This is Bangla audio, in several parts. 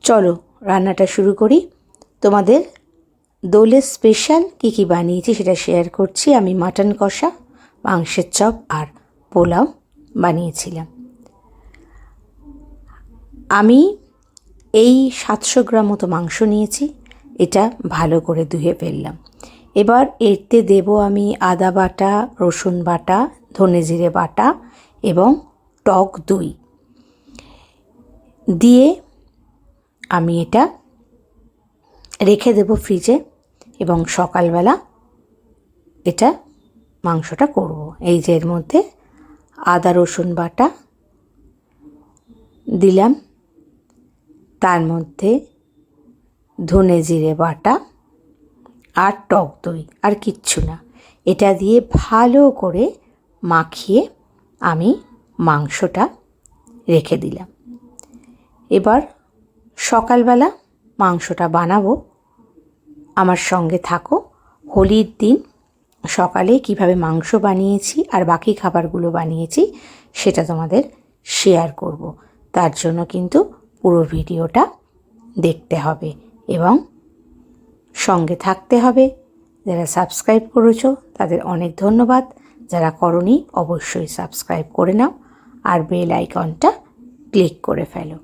চলো রান্নাটা শুরু করি। তোমাদের দোলের স্পেশাল কী বানিয়েছি সেটা শেয়ার করছি। আমি মাটন কষা, মাংসের চপ আর পোলাও বানিয়েছিলাম। আমি এই 700 গ্রাম মতো মাংস নিয়েছি। এটা ভালো করে ধুয়ে ফেললাম। এবার এতে দেব আমি আদা বাটা, রসুন বাটা, ধনে জিরে বাটা এবং টক দই দিয়ে আমি এটা রেখে দেব ফ্রিজে এবং সকালবেলা এটা মাংসটা করব। এই যে এর মধ্যে আদা রসুন বাটা দিলাম, তার মধ্যে ধনে জিরে বাটা আর টক দই, আর কিচ্ছু না। এটা দিয়ে ভালো করে মাখিয়ে আমি মাংসটা রেখে দিলাম। এবার সকালবেলা মাংসটা বানাবো, আমার সঙ্গে থাকো। হোলির দিন সকালে কিভাবে মাংস বানিয়েছি আর বাকি খাবারগুলো বানিয়েছি সেটা তোমাদের শেয়ার করব। তার জন্য কিন্তু পুরো ভিডিওটা দেখতে হবে এবং সঙ্গে থাকতে হবে। যারা সাবস্ক্রাইব করেছো তাদের অনেক ধন্যবাদ, যারা করনি অবশ্যই সাবস্ক্রাইব করে নাও আর বেল আইকনটা ক্লিক করে ফেলো,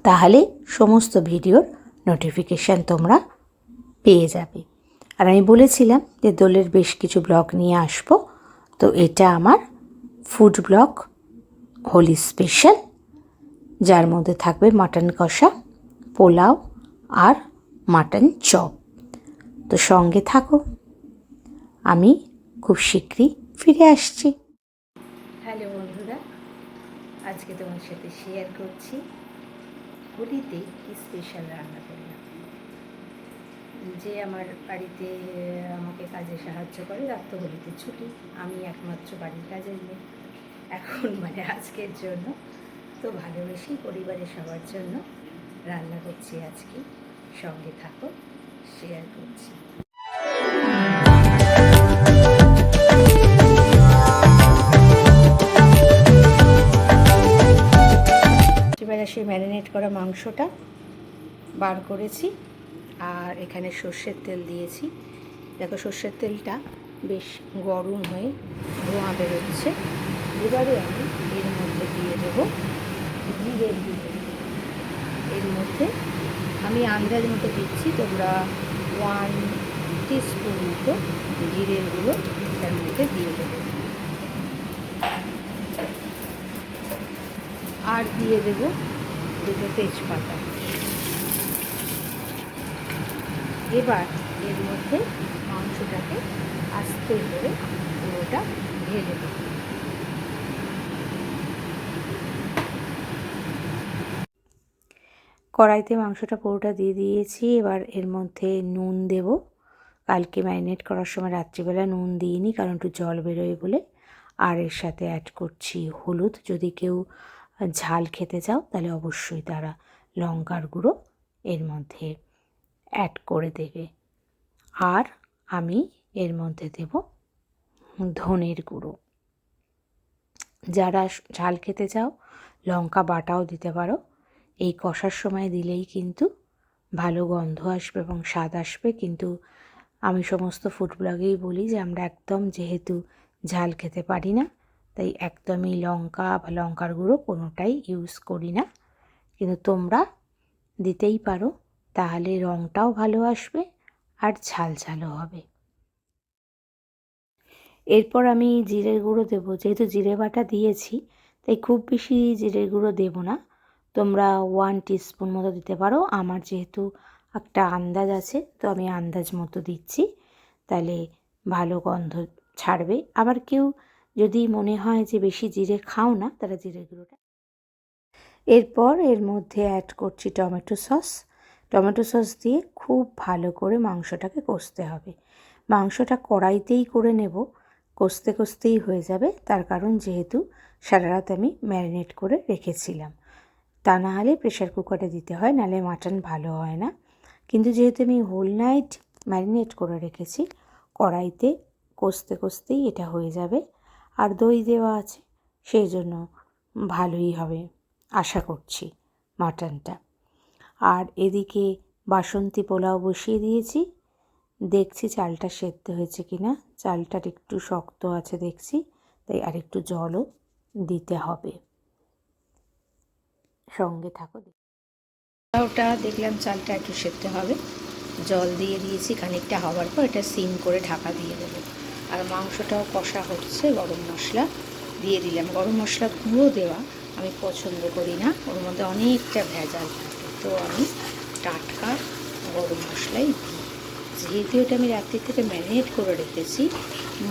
তাহলে সমস্ত ভিডিওর নোটিফিকেশান তোমরা পেয়ে যাবে। আর আমি বলেছিলাম যে দোলের বেশ কিছু ব্লগ নিয়ে আসবো, তো এটা আমার ফুড ব্লগ হোলি স্পেশাল, যার মধ্যে থাকবে মাটন কষা, পোলাও আর মাটন চপ। তো সঙ্গে থাকো, আমি খুব শীঘ্রই ফিরে আসছি। হ্যালো বন্ধুরা, আজকে তোমার সাথে শেয়ার করছি হোলিতে কি স্পেশাল রান্না করলাম। যে আমার বাড়িতে আমাকে কাজে সাহায্য করে, তার তো হোলিতে ছুটি, আমি একমাত্র বাড়ির কাজের মেয়ে এখন, মানে আজকের জন্য। তো ভালোবেসে পরিবারের সবার জন্য রান্না করছি আজকে। সঙ্গে থাকো, শেয়ার করছি। এবার সেই ম্যারিনেট করা মাংসটা বার করেছি আর এখানে সর্ষের তেল দিয়েছি। দেখো সর্ষের তেলটা বেশ গরম হয়ে ধোঁয়া বেরোচ্ছে। এবারে আমি এর মধ্যে দিয়ে দেবো জিরের গুঁড়ো। এর মধ্যে আমি আন্দাজ মতো দিচ্ছি, তোমরা 1 টিস্পুন মতো জিরের গুঁড়ো এর মধ্যে দিয়ে দেবো। আর দিয়ে দেবো 2 তেজপাতা। এবার এর মধ্যে মাংসটাকে আস্তে করে পুরোটা ঢেলে দেব। কড়াইতে মাংসটা পুরোটা দিয়ে দিয়েছি। এবার এর মধ্যে নুন দেব। কালকে ম্যারিনেট করার সময় রাত্রিবেলা নুন দিইনি, কারণ একটু জল বেরোয় বলে। আর এর সাথে অ্যাড করছি হলুদ। যদি কেউ ঝাল খেতে চাও তাহলে অবশ্যই তারা লঙ্কার গুঁড়ো এর মধ্যে অ্যাড করে দেবে। আর আমি এর মধ্যে দেব ধনের গুঁড়ো। যারা ঝাল খেতে চাও লঙ্কা বাটাও দিতে পারো। এই কষার সময় দিলেই কিন্তু ভালো গন্ধ আসবে এবং স্বাদ আসবে। কিন্তু আমি সমস্ত ফুড ব্লগেই বলি যে আমরা একদম যেহেতু ঝাল খেতে পারি না, তাই একদমই লঙ্কা বা লঙ্কার গুঁড়ো কোনোটাই ইউজ করি না। কিন্তু তোমরা দিতেই পারো, তাহলে রঙটাও ভালো আসবে আর ঝাল ঝালও হবে। এরপর আমি জিরের গুঁড়ো দেবো। যেহেতু জিরে বাটা দিয়েছি তাই খুব বেশি জিরের গুঁড়ো দেবো না, তোমরা 1 টিস্পুন মতো দিতে পারো। আমার যেহেতু একটা আন্দাজ আছে, তো আমি আন্দাজ মতো দিচ্ছি, তাহলে ভালো গন্ধ ছাড়বে। আবার কেউ যদি মনে হয় যে বেশি জিরে খাও না, তারা জিরের গুঁড়োটা। এরপর এর মধ্যে অ্যাড করছি টমেটো সস। টমেটো সস দিয়ে খুব ভালো করে মাংসটাকে কষতে হবে। মাংসটা কড়াইতেই করে নেব, কষতে কষতেই হয়ে যাবে। তার কারণ যেহেতু সারা রাত আমি ম্যারিনেট করে রেখেছিলাম, তা না হলে প্রেশার কুকারে দিতে হয়, নাহলে মাটন ভালো হয় না। কিন্তু যেহেতু আমি হোল নাইট ম্যারিনেট করে রেখেছি, কড়াইতে কষতে কষতেই এটা হয়ে যাবে। আর দই দেওয়া আছে, সেই জন্য ভালোই হবে আশা করছি মাটনটা। আর এদিকে বাসন্তী পোলাও বসিয়ে দিয়েছি। দেখছি চালটা সেদ্ধ হয়েছে কিনা। চালটার একটু শক্ত আছে দেখছি, তাই আর একটু জলও দিতে হবে। সঙ্গে থাকো। পোলাওটা দেখলাম চালটা একটু সেদ্ধ হবে, জল দিয়ে দিয়েছি। খানিকটা হওয়ার পর এটা সিম করে ঢাকা দিয়ে দেবো। আর মাংসটাও কষা হচ্ছে, গরম মশলা দিয়ে দিলাম। গরম মশলা গুঁড়ো দেওয়া আমি পছন্দ করি না, ওর মধ্যে অনেকটা ভেজাল থাকে, তো আমি টাটকা গরম মশলাই দিই। যেহেতু এটা আমি রাত্রি থেকে ম্যারিনেট করে রেখেছি,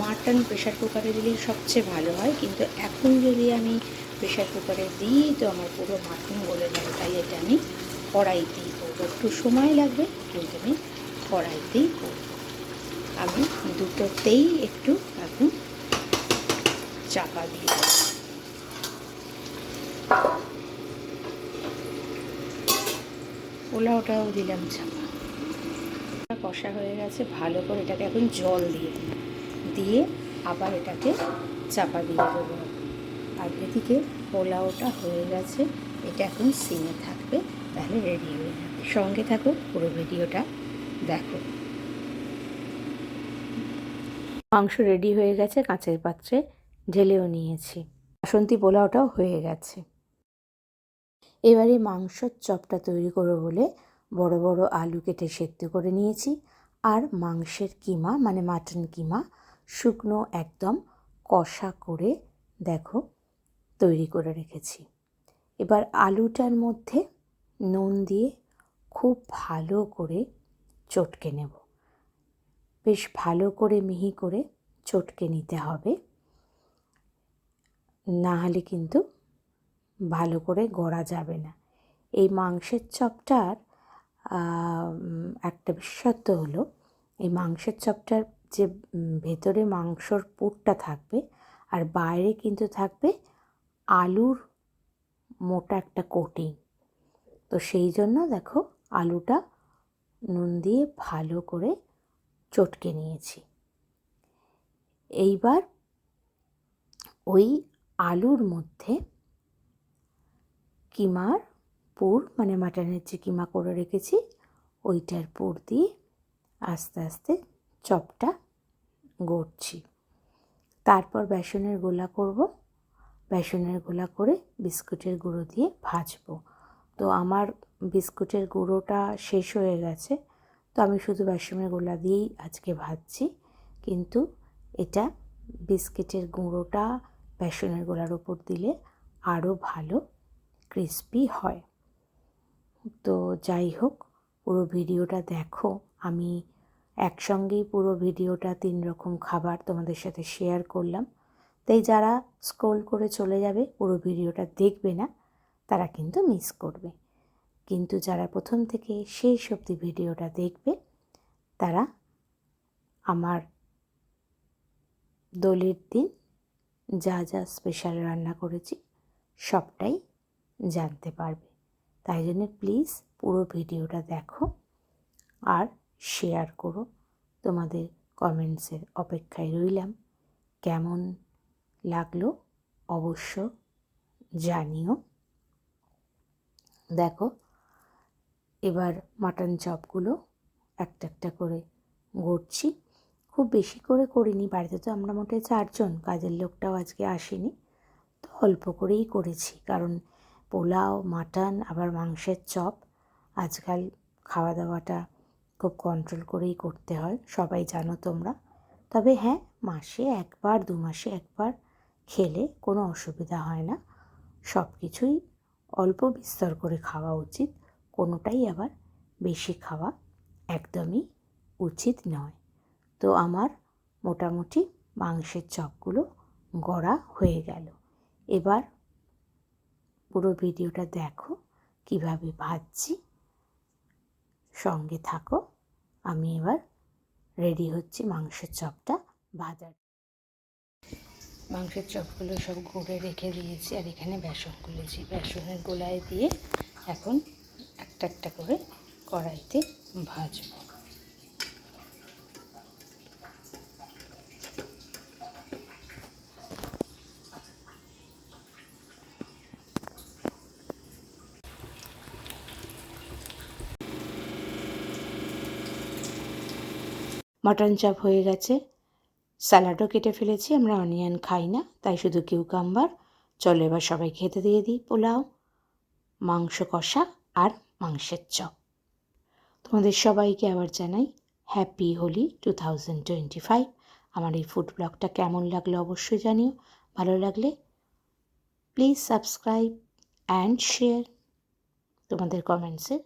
মাটন প্রেশার কুকারে দিলেই সবচেয়ে ভালো হয়, কিন্তু এখন যদি আমি প্রেশার কুকারে দিই তো আমার পুরো মাটন গলে যাবে, তাই এটা আমি কড়াইতেই করবো। একটু সময় লাগবে, কিন্তু আমি কড়াইতেই করবো। আমি দুটোতেই একটু এখন চাপা দিয়ে দেবো। পোলাওটাও দিলাম চাপা। কষা হয়ে গেছে ভালো করে, এটাকে এখন জল দিয়ে দিই, দিয়ে আবার এটাকে চাপা দিয়ে দেবো। আর এদিকে পোলাওটা হয়ে গেছে, এটা এখন সিমে থাকবে, তাহলে রেডি হয়ে যাবে। সঙ্গে থাকো, পুরো ভিডিওটা দেখো। মাংস রেডি হয়ে গেছে, কাঁচের পাত্রে ঢেলেও নিয়েছি। বাসন্তী পোলাওটাও হয়ে গেছে। এবারে মাংসর চপটা তৈরি করবো বলে বড় বড় আলু কেটে সেদ্ধ করে নিয়েছি। আর মাংসের কিমা মানে মাটন কিমা শুকনো একদম কষা করে দেখো তৈরি করে রেখেছি। এবার আলুটার মধ্যে নুন দিয়ে খুব ভালো করে চটকে নেব। বেশ ভালো করে মিহি করে চটকে নিতে হবে, না হলে কিন্তু ভালো করে গড়া যাবে না। এই মাংসের চপটার একটা বিশেষত্ব হলো, এই মাংসের চপটার যে ভেতরে মাংসর পুরটা থাকবে আর বাইরে কিন্তু থাকবে আলুর মোটা একটা কোটিং। তো সেই জন্য দেখো আলুটা নুন দিয়ে ভালো করে চটকে নিয়েছি। এইবার ওই আলুর মধ্যে কিমার পুর মানে মাটনের যে কিমা করে রেখেছি ওইটার পুর দিয়ে আস্তে আস্তে চপটা গড়ছি। তারপর বেসনের গোলা করব। বেসনের গোলা করে বিস্কুটের গুঁড়ো দিয়ে ভাজবো। তো আমার বিস্কুটের গুঁড়োটা শেষ হয়ে গেছে, তো আমি শুধু বেসনের গোলা দিয়েই আজকে ভাজছি। কিন্তু এটা বিস্কিটের গুঁড়োটা বেসনের গোলার ওপর দিলে আরও ভালো ক্রিস্পি হয়। তো যাই হোক, পুরো ভিডিওটা দেখো। আমি একসঙ্গেই পুরো ভিডিওটা 3 রকম খাবার তোমাদের সাথে শেয়ার করলাম, তাই যারা স্ক্রোল করে চলে যাবে পুরো ভিডিওটা দেখবে না তারা কিন্তু মিস করবে। কিন্তু যারা প্রথম থেকে শেষ অবধি ভিডিওটা দেখবে তারা আমার দোলের দিন যা যা স্পেশাল রান্না করেছি সবটাই জানতে পারবে। তাই জন্য প্লিজ পুরো ভিডিওটা দেখো আর শেয়ার করো। তোমাদের কমেন্টসের অপেক্ষায় রইলাম। কেমন লাগলো অবশ্য জানিও। দেখো এবার মাটন চপগুলো একটা একটা করে গড়ছি। খুব বেশি করে করিনি, বাড়িতে তো আমরা মোটে 4 জন, কাজের লোকটাও আজকে আসেনি, তো অল্প করেই করেছি। কারণ পোলাও, মাটন আবার মাংসের চপ, আজকাল খাওয়া দাওয়াটা খুব কন্ট্রোল করেই করতে হয়, সবাই জানো তোমরা। তবে হ্যাঁ, মাসে একবার 2 মাসে একবার খেলে কোনো অসুবিধা হয় না। সব কিছুই অল্প বিস্তর করে খাওয়া উচিত, কোনোটাই আবার বেশি খাওয়া একদমই উচিত নয়। তো আমার মোটামুটি মাংসের চপগুলো গড়া হয়ে গেল। এবার পুরো ভিডিওটা দেখো কিভাবে ভাজছি, সঙ্গে থাকো। আমি এবার রেডি হচ্ছি মাংসের চপটা ভাজার। মাংসের চপগুলো সব গুঁড়ে রেখে দিয়েছি, আর এখানে বেসন গুলেছি। বেসনের গোলায় দিয়ে এখন একটা একটা করে কড়াইতে ভাজবো। মাটন চাপ হয়ে গেছে, স্যালাডও কেটে ফেলেছি, আমরা অনিয়ন খাই না তাই শুধু কিউকাম্বার। চলো এবার সবাই খেতে দিয়ে দিই পোলাও, মাংস কষা আর মাংসের চপ। তোমাদের সবাইকে আবার জানাই হ্যাপি হোলি 2025। আমার এই ফুড ব্লগটা কেমন লাগলো অবশ্যই জানিও। ভালো লাগলে প্লিজ সাবস্ক্রাইব অ্যান্ড শেয়ার। তোমাদের কমেন্টসের